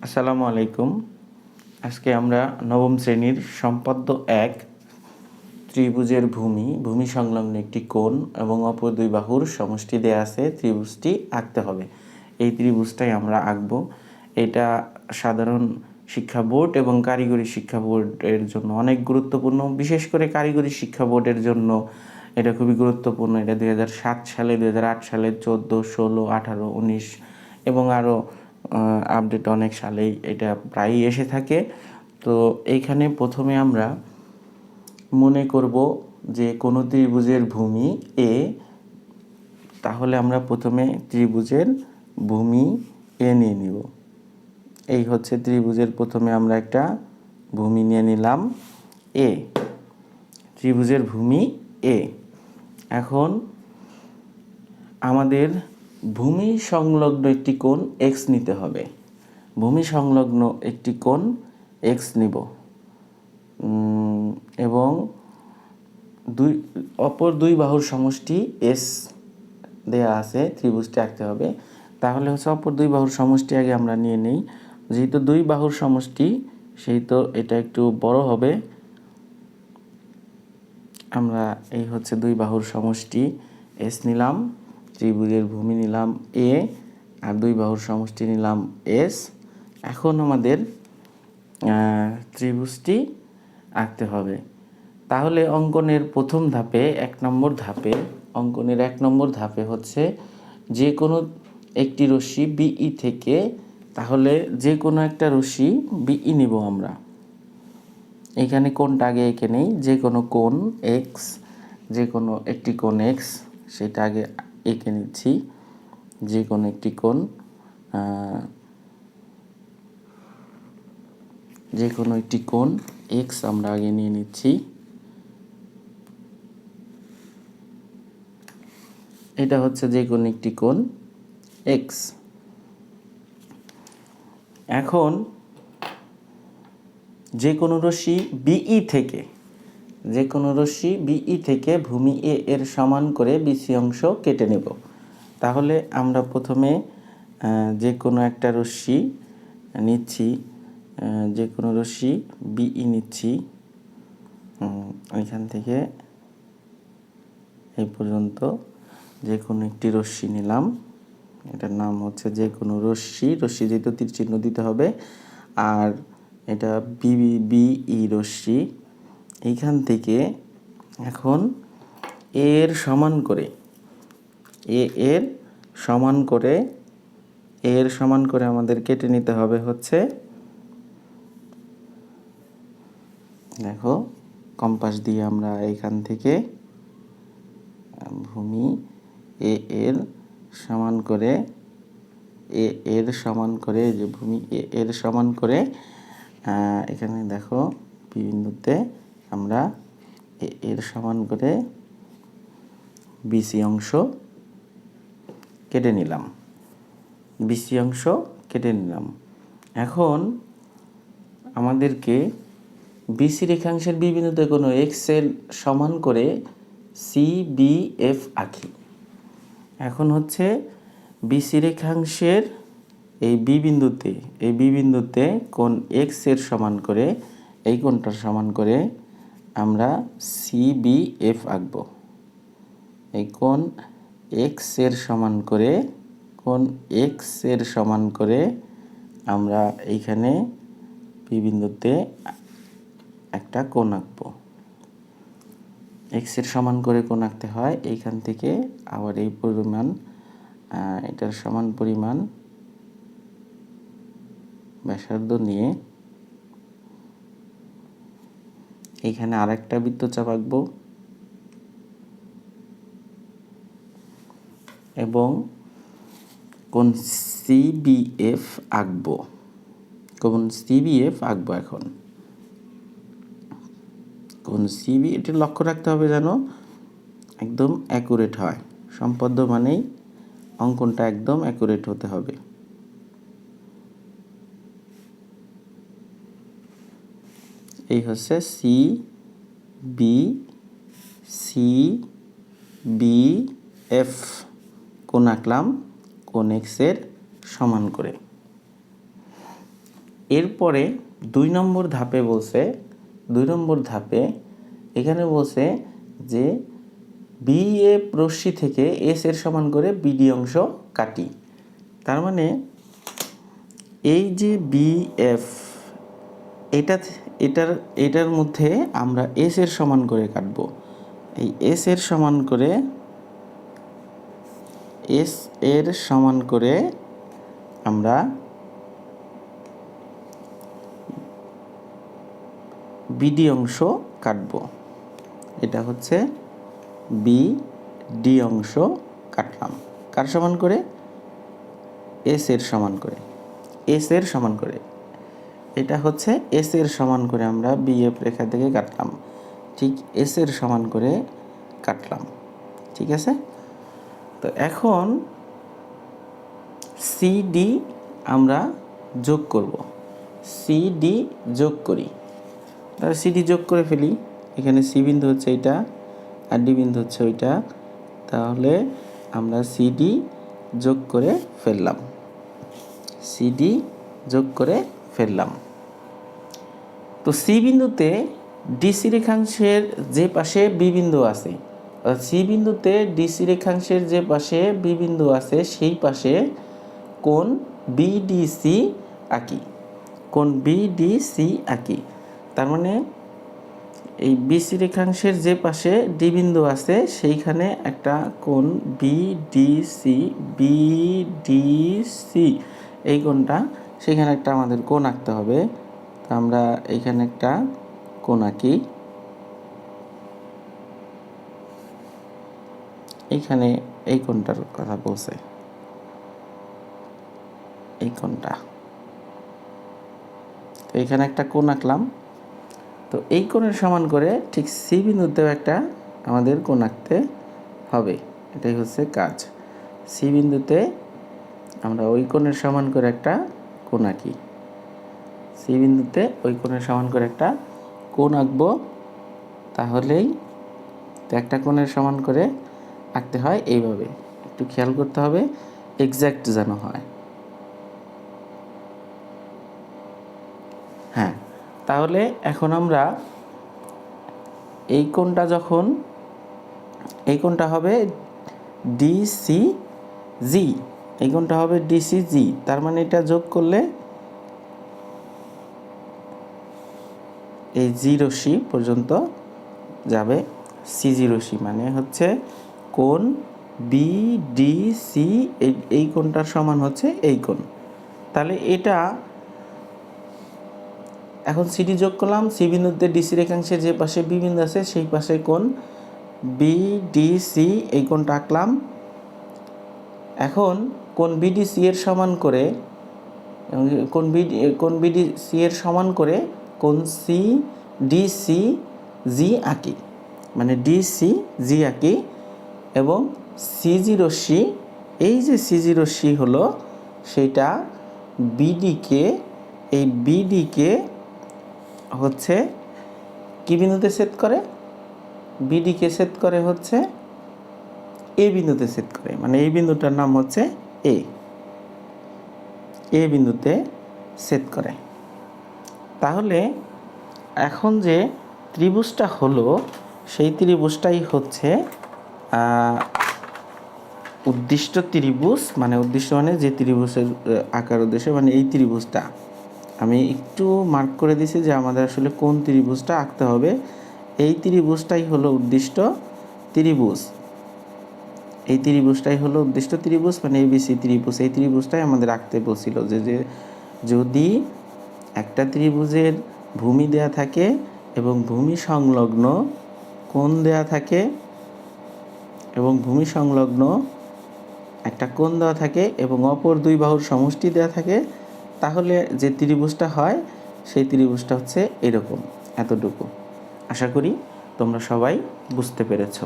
আসসালামু আলাইকুম। আজকে আমরা নবম শ্রেণীর সম্পাদ্য ১ ত্রিভুজের ভূমি সংলগ্ন একটি কোণ এবং অপর দুই বাহুর সমষ্টি দেয়া আছে, ত্রিভুজটি আঁকতে হবে। এই ত্রিভুজটাই আমরা আঁকব। এটা সাধারণ শিক্ষা বোর্ড এবং কারিগরি শিক্ষা বোর্ডের জন্য অনেক গুরুত্বপূর্ণ। বিশেষ করে কারিগরি শিক্ষা বোর্ডের জন্য এটা খুবই গুরুত্বপূর্ণ। এটা 2007 সালে, 2008 সালে, 14, 16, 18, 19 এবং আরও আপডেট অনেক সালেই এটা প্রায়ই এসে থাকে। তো এইখানে প্রথমে আমরা মনে করব যে কোনো ত্রিভুজের ভূমি এ, তাহলে আমরা প্রথমে ত্রিভুজের ভূমি এ নিয়ে নিব। এই হচ্ছে ত্রিভুজের প্রথমে আমরা একটা ভূমি নিয়ে নিলাম এ, ত্রিভুজের ভূমি এ। এখন আমাদের ভূমি সংলগ্ন একটি কোণ এক্স নিতে হবে। ভূমি সংলগ্ন একটি কোণ এক্স নিব এবং অপর দুই বাহুর সমষ্টি এস দেয়া আছে, ত্রিভুজটি আঁকতে হবে। তাহলে হচ্ছে অপর দুই বাহুর সমষ্টি আগে আমরা নিয়ে নেই। যেহেতু দুই বাহুর সমষ্টি, সেই তো এটা একটু বড় হবে। আমরা এই হচ্ছে দুই বাহুর সমষ্টি এস নিলাম, ত্রিভুজের ভূমি নিলাম এ, আর দুই বাহুর সমষ্টি নিলাম এস। এখন আমাদের ত্রিভুজটি আঁকতে হবে। তাহলে অঙ্কনের প্রথম ধাপে, অঙ্কনের 1 নম্বর ধাপে হচ্ছে যে কোনো একটি রশ্মি বিই থেকে, তাহলে যে কোনো একটা রশ্মি বিই নিব আমরা। এখানে কোণটা আগে এঁকে নেই। যে কোনো কোণ এক্স, যে কোনো একটি কোণ এক্স, সেটা আগে এঁকে নিচ্ছি। যে কোনো একটি কোণ, যে কোনো একটি কোণ এক্স আমরা আগে নিয়ে নিচ্ছি। এটা হচ্ছে যে কোনো একটি কোণ এক্স। এখন যে কোনো রশ্মি বিই থেকে, ভূমি এ এর সমান করে বিসি অংশ কেটে নেব। তাহলে আমরা প্রথমে যে কোনো একটা রশ্মি নিচ্ছি, যে কোনো রশ্মি বিই নিচ্ছি। এখান থেকে এই পর্যন্ত যে কোনো একটি রশ্মি নিলাম। এটার নাম হচ্ছে যে কোনো রশ্মি যেহেতু তীর চিহ্ন দিতে হবে। আর এটা বিই রশ্মি। এইখান থেকে এখন এর সমান করে, এর সমান করে আমাদের কেটে নিতে হবে হচ্ছে, দেখো কম্পাস দিয়ে আমরা এইখান থেকে ভূমি এ এর সমান করে, যে ভূমি এ এর সমান করে এখানে দেখো বিন্দুতে আমরা এর সমান করে বিসি অংশ কেটে নিলাম। এখন আমাদেরকে বিসি রেখাংশের বিবিন্দুতে কোনো এক্স এর সমান করে CBF আঁকি। এখন হচ্ছে বিসি রেখাংশের এই বিবিন্দুতে কোণ এক্স এর সমান করে, এই কোণটার সমান করে আমরা CBF আঁকব। এই কোণ এক্স এর সমান করে আমরা এইখানে বিবিন্দুতে একটা কোণ আঁকব। এক্স এর সমান করে কোণ আঁকতে হয়। এইখান থেকে আবার এই পরিমাণ, এটার সমান পরিমাণ ব্যাসার্ধ নিয়ে এইখানে আরেকটা বৃত্তচাপ আঁকবো এবং কোণ CBF আঁকবো। এখন কোণ এটা লক্ষ্য রাখতে হবে যেন একদম অ্যাকুরেট হয়। সম্পাদ্য মানেই অঙ্কনটা একদম অ্যাকুরেট হতে হবে। এই হচ্ছে CBF কোণ আঁকলাম, কোণ এক্স এর সমান করে। এরপরে 2 নম্বর ধাপে বলছে, 2 নম্বর ধাপে এখানে বলছে যে বিএফ রশ্মি থেকে এস এর সমান করে বিডি অংশ কাটি। তার মানে এই যে বিএফ এটার মধ্যে আমরা এস এর সমান করে কাটবো। এই এস এর সমান করে আমরা বিডি অংশ কাটবো। এটা হচ্ছে বিডি অংশ কাটলাম কার সমান করে? এস এর সমান করে। এস এর সমান করে এটা হচ্ছে এস এর সমান করে আমরা বিএফ রেখা থেকে কাটলাম, ঠিক এস এর সমান করে কাটলাম। ঠিক আছে, তো এখন সিডি আমরা যোগ করব। সিডি যোগ করি, তাহলে সিডি যোগ করে ফেলি। এখানে সি বিন্দু হচ্ছে এটা আর ডি বিন্দু হচ্ছে ওইটা, তাহলে আমরা সিডি যোগ করে ফেললাম। সিডি যোগ করে ফেললাম। তো সি বিন্দুতে ডিসি রেখাংশের যে পাশে বি বিন্দু আছে, সি বিন্দুতে ডিসি রেখাংশের যে পাশে বি বিন্দু আছে সেই পাশে কোণ বিডিসি আঁকি। কোণ বিডিসি আঁকি। তার মানে এই বিসি রেখাংশের যে পাশে ডি বিন্দু আছে সেইখানে একটা কোণ বিডিসি এই কোণটা, সেখানে একটা আমাদের কোণ আঁকতে হবে। তো আমরা এইখানে একটা কোণ আঁকি। এইখানে এই কোণটার কথা বলছে, এই কোণটা। তো এইখানে একটা কোণ আঁকলাম। তো এই কোণের সমান করে ঠিক সি বিন্দুতেও একটা আমাদের কোণ আঁকতে হবে। এটাই হচ্ছে কাজ। সি বিন্দুতে আমরা ওই কোণের সমান করে একটা কোণ আঁকি। সি বিন্দুতে ওই কোণের সমান করে একটা কোণ আঁকবো, তাহলেই একটা কোণের সমান করে আঁকতে হয় এইভাবে। একটু খেয়াল করতে হবে এক্স্যাক্ট যেন হয়। হ্যাঁ, তাহলে এখন আমরা এই কোণটা যখন, এই কোণটা হবে ডিসিজি, এই কোণটা হবে ডিসিজি। তার মানে এটা যোগ করলে এই জি রশ্মি পর্যন্ত যাবে। সিজি রশ্মি মানে হচ্ছে কোণ বিডিসি, এই কোণটার সমান হচ্ছে এই কোণ। তাহলে এটা এখন সিডি যোগ করলাম। সি বিন্দুতে ডিসি রেখাংশের যে পাশে বি বিন্দু আছে সেই পাশে কোণ বিডিসি, এই কোণটা আঁকলাম। এখন কোণ বিডিসি এর সমান করে কোণ বিডিসি এর সমান করে কোণ সি ডিসি জি আঁকি, মানে ডিসি জি আঁকি। এবং সিজি রশ্মি, এই যে সিজি রশ্মি হলো সেটা বিডিকে, এই বিডিকে হচ্ছে কি বিন্দুতে ছেদ করে? বিডিকে ছেদ করে হচ্ছে এ বিন্দুতে ছেদ করে, মানে এই বিন্দুটার নাম হচ্ছে এ বিন্দুতে ছেদ করে। তাহলে এখন যে ত্রিভুজটা হলো সেই ত্রিভুজটাই হচ্ছে উদ্দিষ্ট ত্রিভুজ। মানে উদ্দিষ্ট মানে যে ত্রিভুজের আকার উদ্দেশ্য, মানে এই ত্রিভুজটা আমি একটু মার্ক করে দিছি যে আমাদের আসলে কোন ত্রিভুজটা আঁকতে হবে। এই ত্রিভুজটাই হলো উদ্দিষ্ট ত্রিভুজ। এই ত্রিভুজটাই হলো উদ্দিষ্ট ত্রিভুজ, মানে এবিসি ত্রিভুজ। এই ত্রিভুজটাই আমাদের আঁকতে বলছিল যে যদি একটা ত্রিভুজের ভূমি দেয়া থাকে এবং ভূমি সংলগ্ন কোণ দেয়া থাকে এবং ভূমি সংলগ্ন একটা কোণ দেওয়া থাকে এবং অপর দুই বাহুর সমষ্টি দেওয়া থাকে, তাহলে যে ত্রিভুজটা হয় সেই ত্রিভুজটা হচ্ছে এরকম, এতটুকু। আশা করি তোমরা সবাই বুঝতে পেরেছো।